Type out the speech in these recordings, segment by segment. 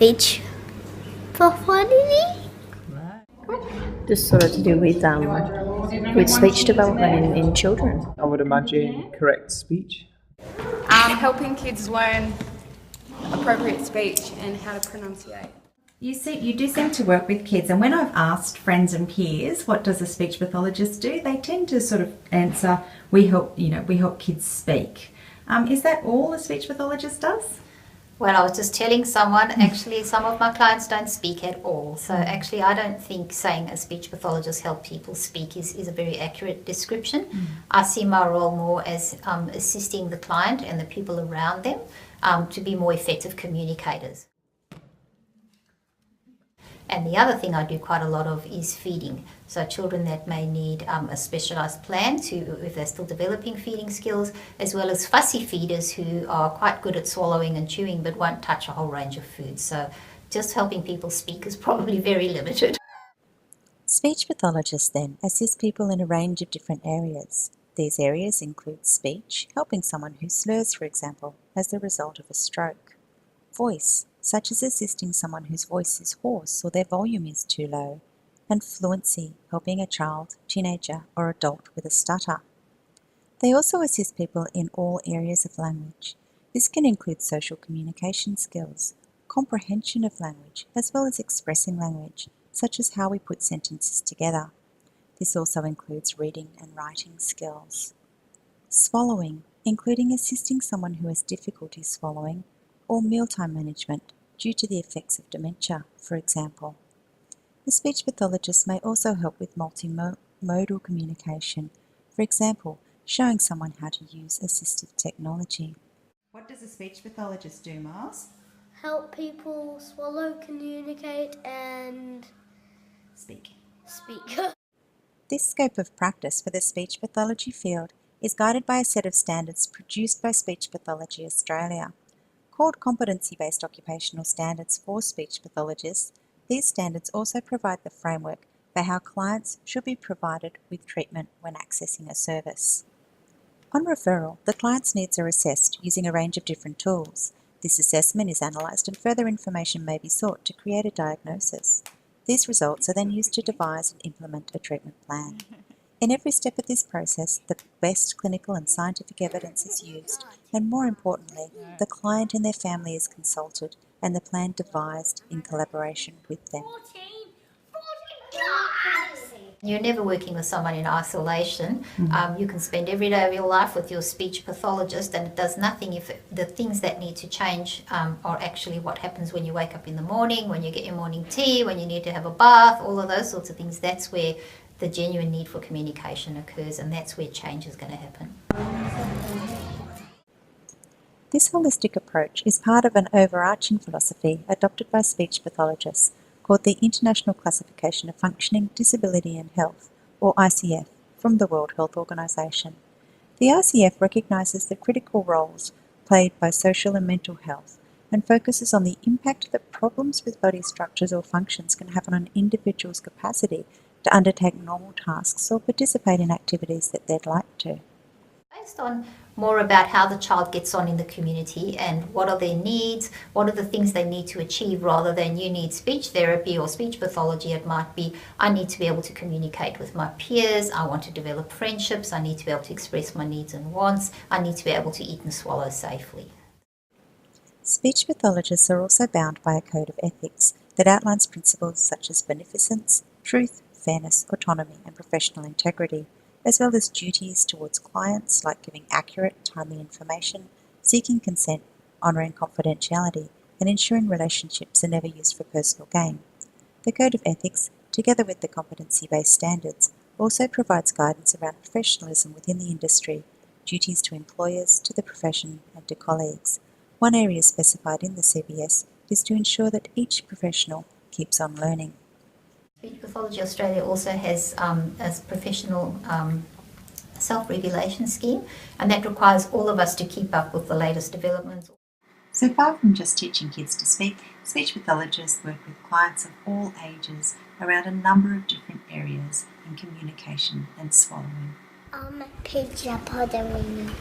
speech pathology. Just sort of to do with speech development in children. I would imagine correct speech. Helping kids learn appropriate speech and how to pronunciate. You do seem to work with kids, and when I've asked friends and peers what does a speech pathologist do, they tend to sort of answer, we help kids speak. Is that all a speech pathologist does? Well, I was just telling someone, actually, some of my clients don't speak at all. So actually, I don't think saying a speech pathologist help people speak is a very accurate description. I see my role more as assisting the client and the people around them to be more effective communicators. And the other thing I do quite a lot of is feeding. So children that may need a specialised plan if they're still developing feeding skills, as well as fussy feeders who are quite good at swallowing and chewing but won't touch a whole range of foods. So just helping people speak is probably very limited. Speech pathologists then assist people in a range of different areas. These areas include speech, helping someone who slurs, for example, as the result of a stroke. Voice, such as assisting someone whose voice is hoarse or their volume is too low, and fluency, helping a child, teenager or adult with a stutter. They also assist people in all areas of language. This can include social communication skills, comprehension of language, as well as expressing language, such as how we put sentences together. This also includes reading and writing skills. Swallowing, including assisting someone who has difficulty swallowing, or mealtime management due to the effects of dementia, for example. The speech pathologist may also help with multimodal communication, for example, showing someone how to use assistive technology. What does a speech pathologist do, Miles? Help people swallow, communicate and Speak. speak. This scope of practice for the speech pathology field is guided by a set of standards produced by Speech Pathology Australia. Called Competency-Based Occupational Standards for Speech Pathologists, these standards also provide the framework for how clients should be provided with treatment when accessing a service. On referral, the client's needs are assessed using a range of different tools. This assessment is analysed and further information may be sought to create a diagnosis. These results are then used to devise and implement a treatment plan. In every step of this process, the best clinical and scientific evidence is used, and more importantly, the client and their family is consulted and the plan devised in collaboration with them. You're never working with someone in isolation. You can spend every day of your life with your speech pathologist, and it does nothing if the things that need to change are actually what happens when you wake up in the morning, when you get your morning tea, when you need to have a bath, all of those sorts of things. That's where the genuine need for communication occurs, and that's where change is going to happen. This holistic approach is part of an overarching philosophy adopted by speech pathologists called the International Classification of Functioning, Disability and Health, or ICF, from the World Health Organization. The ICF recognises the critical roles played by social and mental health and focuses on the impact that problems with body structures or functions can have on an individual's capacity to undertake normal tasks or participate in activities that they'd like to. Based on more about how the child gets on in the community and what are their needs, what are the things they need to achieve, rather than you need speech therapy or speech pathology. It might be, I need to be able to communicate with my peers, I want to develop friendships, I need to be able to express my needs and wants, I need to be able to eat and swallow safely. Speech pathologists are also bound by a code of ethics that outlines principles such as beneficence, truth, fairness, autonomy and professional integrity, as well as duties towards clients like giving accurate, timely information, seeking consent, honouring confidentiality, and ensuring relationships are never used for personal gain. The Code of Ethics, together with the competency-based standards, also provides guidance around professionalism within the industry, duties to employers, to the profession and to colleagues. One area specified in the CBS is to ensure that each professional keeps on learning. Speech Pathology Australia also has a professional self-regulation scheme, and that requires all of us to keep up with the latest developments. So far from just teaching kids to speak, speech pathologists work with clients of all ages around a number of different areas in communication and swallowing. Pizza pudding.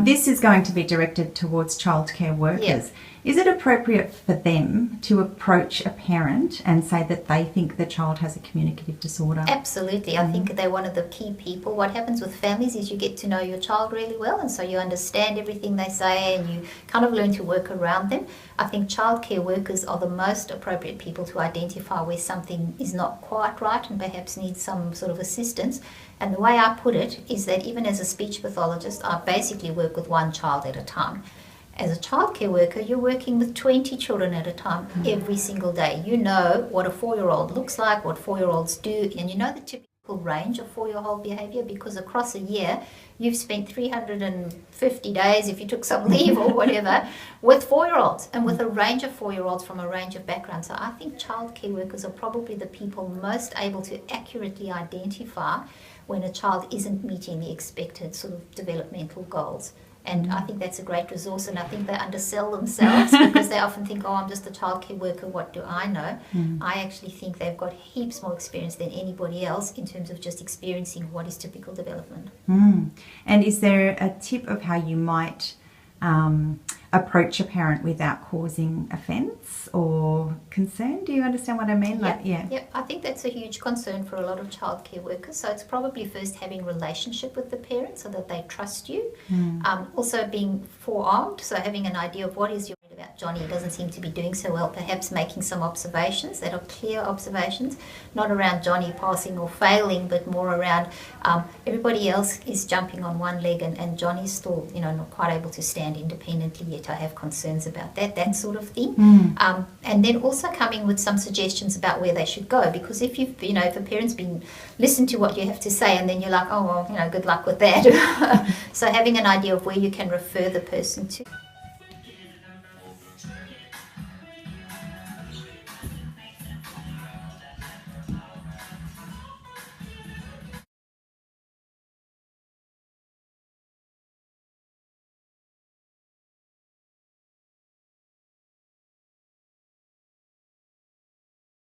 This is going to be directed towards childcare workers. Yeah. Is it appropriate for them to approach a parent and say that they think the child has a communicative disorder? Absolutely. I think they're one of the key people. What happens with families is you get to know your child really well, and so you understand everything they say and you kind of learn to work around them. I think childcare workers are the most appropriate people to identify where something is not quite right and perhaps needs some sort of assistance. And the way I put it is that even as a speech pathologist, I basically work with one child at a time. As a childcare worker, you're working with 20 children at a time every single day. You know what a 4-year-old looks like, what 4-year-olds do, and you know the typical range of 4-year-old behaviour, because across a year you've spent 350 days, if you took some leave or whatever, with 4-year-olds and with a range of 4-year-olds from a range of backgrounds. So I think childcare workers are probably the people most able to accurately identify when a child isn't meeting the expected sort of developmental goals. And I think that's a great resource, and I think they undersell themselves because they often think, oh, I'm just a childcare worker, what do I know? I actually think they've got heaps more experience than anybody else in terms of just experiencing what is typical development. And is there a tip of how you might approach a parent without causing offence or concern? Do you understand what I mean? Yep. I think that's a huge concern for a lot of childcare workers. So it's probably first having a relationship with the parent so that they trust you. Also being forearmed, so having an idea of what is your about Johnny doesn't seem to be doing so well, perhaps making some observations that are clear observations, not around Johnny passing or failing, but more around everybody else is jumping on one leg and Johnny's still, not quite able to stand independently yet. I have concerns about that sort of thing. And then also coming with some suggestions about where they should go, because if if a parent's been listen to what you have to say and then you're like, oh well, good luck with that. So having an idea of where you can refer the person to.